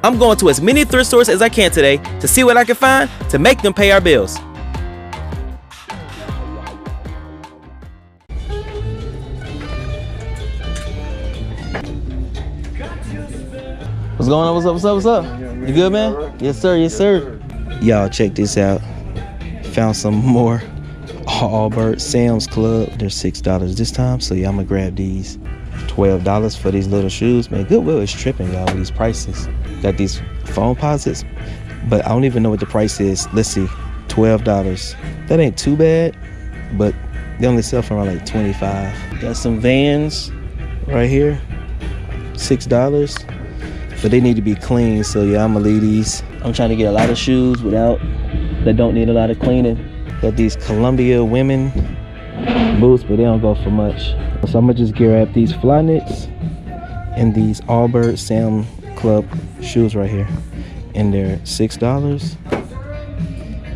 I'm going to as many thrift stores as I can today to see what I can find to make them pay our bills. What's going on? What's up? You good, man? Yes, sir. Yes, sir. Y'all, check this out. Found some more Allbirds Sam's Club. They're $6 this time, so yeah, I'm gonna grab these. $12 for these little shoes, man. Goodwill is tripping, y'all, with these prices. Got these phone posits, but I don't even know what the price is. Let's see, $12. That ain't too bad, but they only sell for around like $25. Got some Vans right here, $6, but they need to be clean, so yeah, I'm gonna leave these. I'm trying to get a lot of shoes that don't need a lot of cleaning. Got these Columbia women boots, but they don't go for much. So I'm gonna just grab these Flyknits and these Allbirds Sam Club shoes right here, and they're $6,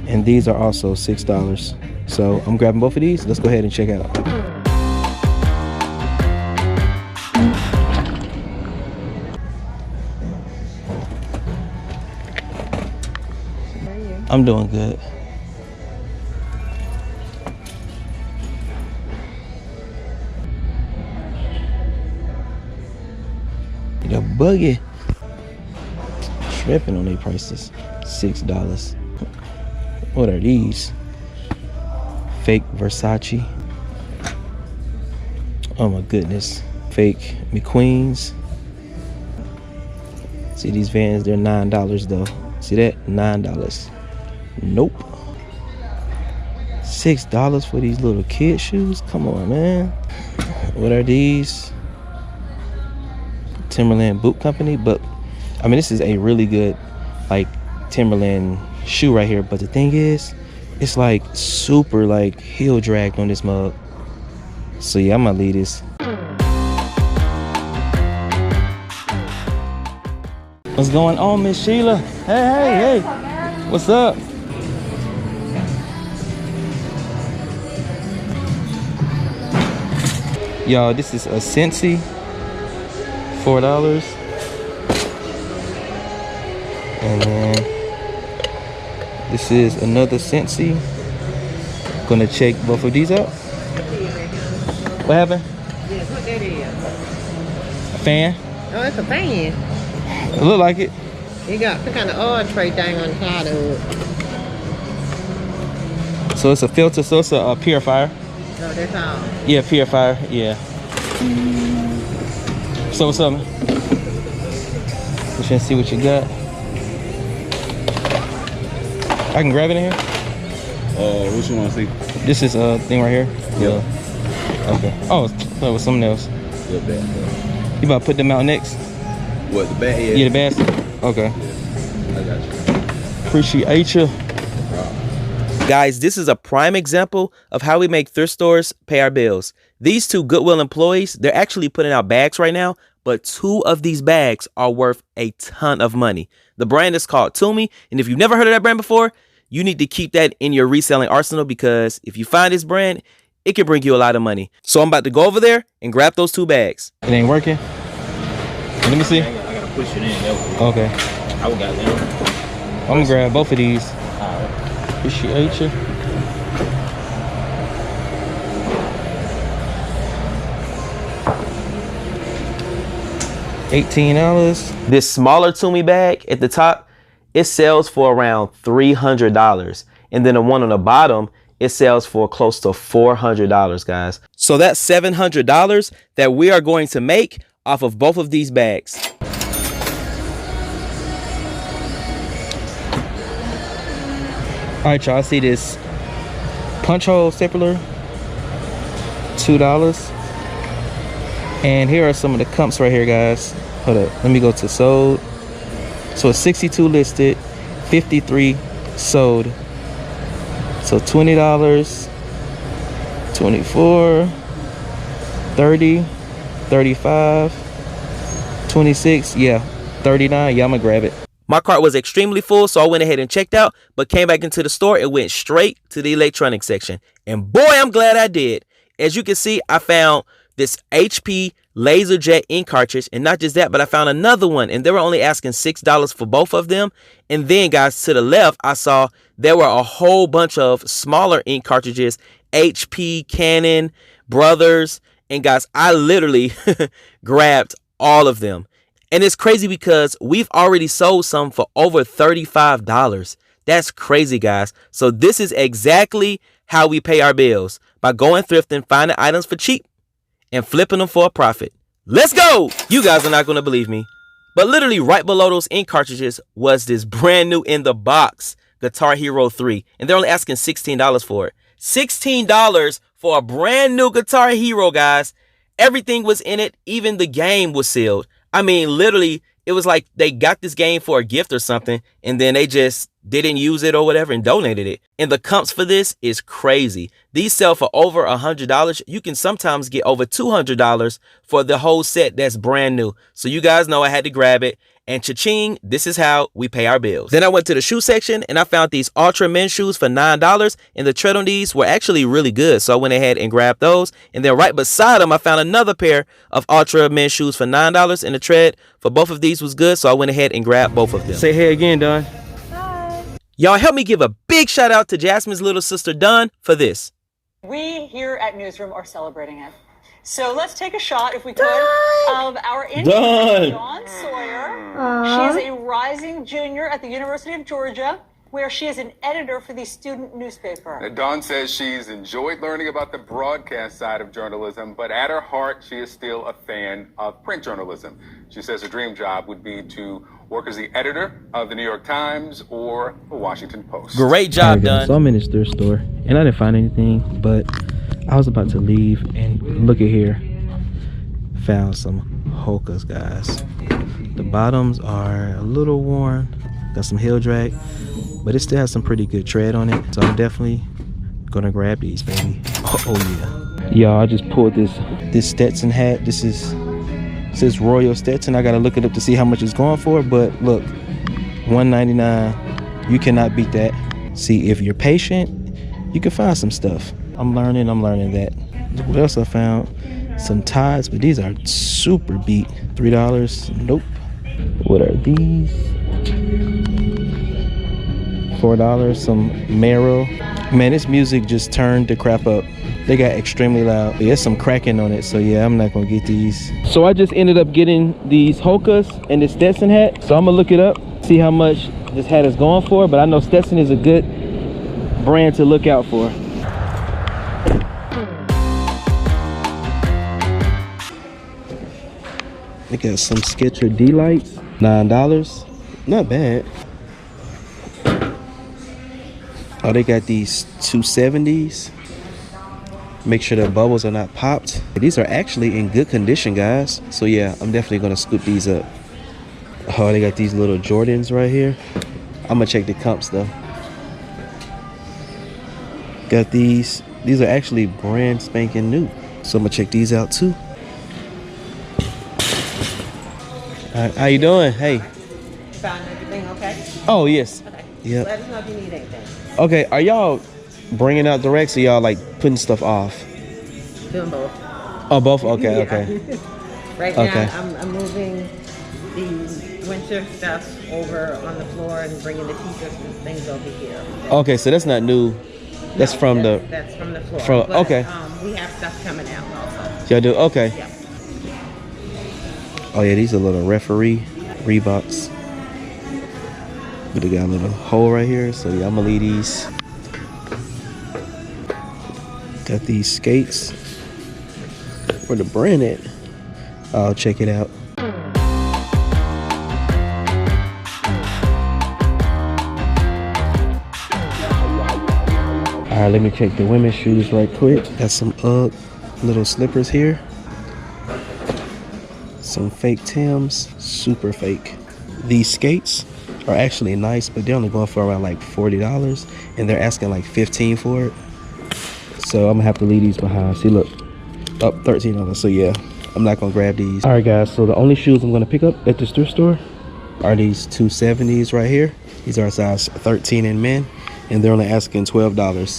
and these are also $6. So I'm grabbing both of these. Let's go ahead and check out. I'm doing good. The buggy tripping on their prices. $6. What are these? Fake Versace. Oh my goodness. Fake McQueens. See these Vans, they're $9 though. See that? $9. Nope. $6 for these little kid shoes? Come on, man. What are these? Timberland boot company, but I mean, this is a really good like Timberland shoe right here, but the thing is, it's like super like heel dragged on this mug. So yeah, I'm gonna leave this. What's going on, Miss Sheila? Hey. What's up? Y'all, this is a Scentsy. $4. And then this is another Scentsy. Gonna check both of these out. What happened? Yes, what that is? A fan? Oh, it's a fan. It look like it. It got some kind of oil tray thing on the side of it. So it's a filter, so it's a purifier. No, that's all. Yeah, purifier, yeah. So what's up, man? Let's try to see what you got. I can grab it in here? What you want to see? This is a thing right here? Yeah. Okay. Oh, that was something else. Good bag. You about to put them out next? What, the bag? Yeah, the basket? Okay. Yeah, I got you. Appreciate you. Guys, this is a prime example of how we make thrift stores pay our bills. These two Goodwill employees, they're actually putting out bags right now, but 2 of these bags are worth a ton of money. The brand is called Tumi, and if you've never heard of that brand before, you need to keep that in your reselling arsenal, because if you find this brand, it can bring you a lot of money. So I'm about to go over there and grab those 2 bags. It ain't working? Let me see. I gotta push it in. Okay. I got them. I'm gonna grab both of these. Alright. Appreciate you. $18. This smaller Tumi bag at the top, it sells for around $300. And then the one on the bottom, it sells for close to $400, guys. So that's $700 that we are going to make off of both of these bags. All right, y'all, see this punch hole stapler, $2. And here are some of the comps right here, guys. Hold up, let me go to sold. So it's 62 listed, 53 sold. So $20, 24, 30, 35, 26, yeah, 39. Yeah, I'm gonna grab it. My cart was extremely full, so I went ahead and checked out, but came back into the store and went straight to the electronics section. And boy, I'm glad I did. As you can see, I found this HP LaserJet ink cartridge. And not just that, but I found another one, and they were only asking $6 for both of them. And then, guys, to the left, I saw there were a whole bunch of smaller ink cartridges, HP, Canon, Brothers. And guys, I literally grabbed all of them. And it's crazy because we've already sold some for over $35. That's crazy, guys. So this is exactly how we pay our bills, by going thrifting, finding items for cheap, and flipping them for a profit. Let's go! You guys are not going to believe me, but literally right below those ink cartridges was this brand new in the box Guitar Hero 3. And they're only asking $16 for it. $16 for a brand new Guitar Hero, guys. Everything was in it. Even the game was sealed. I mean, literally, it was like they got this game for a gift or something, and then they just didn't use it or whatever and donated it. And the comps for this is crazy. These sell for over $100. You can sometimes get over $200 for the whole set that's brand new. So you guys know I had to grab it. And cha-ching, this is how we pay our bills. Then I went to the shoe section and I found these Ultra men's shoes for $9. And the tread on these were actually really good. So I went ahead and grabbed those. And then right beside them, I found another pair of Ultra men's shoes for $9. And the tread for both of these was good. So I went ahead and grabbed both of them. Say hey again, Don. Hi. Y'all help me give a big shout out to Jasmine's little sister, Don, for this. We here at Newsroom are celebrating it. So let's take a shot, if we could, of our intern, Dawn Sawyer. She is a rising junior at the University of Georgia, where she is an editor for the student newspaper. Dawn says she's enjoyed learning about the broadcast side of journalism, but at her heart, she is still a fan of print journalism. She says her dream job would be to work as the editor of the New York Times or the Washington Post. Great job, Don. So I'm in this thrift store, and I didn't find anything, but I was about to leave, and look at here. Found some Hokas, guys. The bottoms are a little worn, got some heel drag, but it still has some pretty good tread on it. So I'm definitely gonna grab these, baby. Oh yeah. Y'all, I just pulled this Stetson hat. This says Royal Stetson. I gotta look it up to see how much it's going for, but look, $199. You cannot beat that. See, if you're patient, you can find some stuff. I'm learning that. What else I found? Some ties, but these are super beat. $3. Nope. What are these? $4. Some Marrow. Man, this music just turned the crap up. They got extremely loud. There's some cracking on it, so yeah, I'm not gonna get these. So I just ended up getting these Hokas and this Stetson hat. So I'm gonna look it up, see how much this hat is going for. But I know Stetson is a good brand to look out for. They got some Sketcher D-Lights, $9. Not bad. Oh, they got these 270s. Make sure the bubbles are not popped. These are actually in good condition, guys. So yeah, I'm definitely gonna scoop these up. Oh, they got these little Jordans right here. I'm gonna check the comps though. Got these. These are actually brand spanking new. So I'm gonna check these out too. How you doing? Hey. Found everything okay? Oh, yes. Okay. Yep. Let us know if you need anything. Okay, are y'all bringing out direct, or y'all like putting stuff off? Doing both. Oh, both? Okay, Yeah. okay. Right Okay. now, I'm moving the winter stuff over on the floor and bringing the t-shirts and things over here. Okay, so that's not new. That's No, from that's from the floor. from- But, okay. We have stuff coming out also. y'all do? Okay. Yeah. Oh yeah, these are little referee Reeboks. But they got a little hole right here, so yeah, I'm gonna leave these. Got these skates. Where the brand at? I'll check it out. Alright, let me check the women's shoes right quick. Got some UGG little slippers here. Some fake Timbs, super fake. These skates are actually nice, but they're only going for around like $40, and they're asking like $15 for it. So I'm gonna have to leave these behind. See, look, up $13. So yeah, I'm not gonna grab these. All right, guys. So the only shoes I'm gonna pick up at this thrift store are these 270s right here. These are a size 13 in men, and they're only asking $12.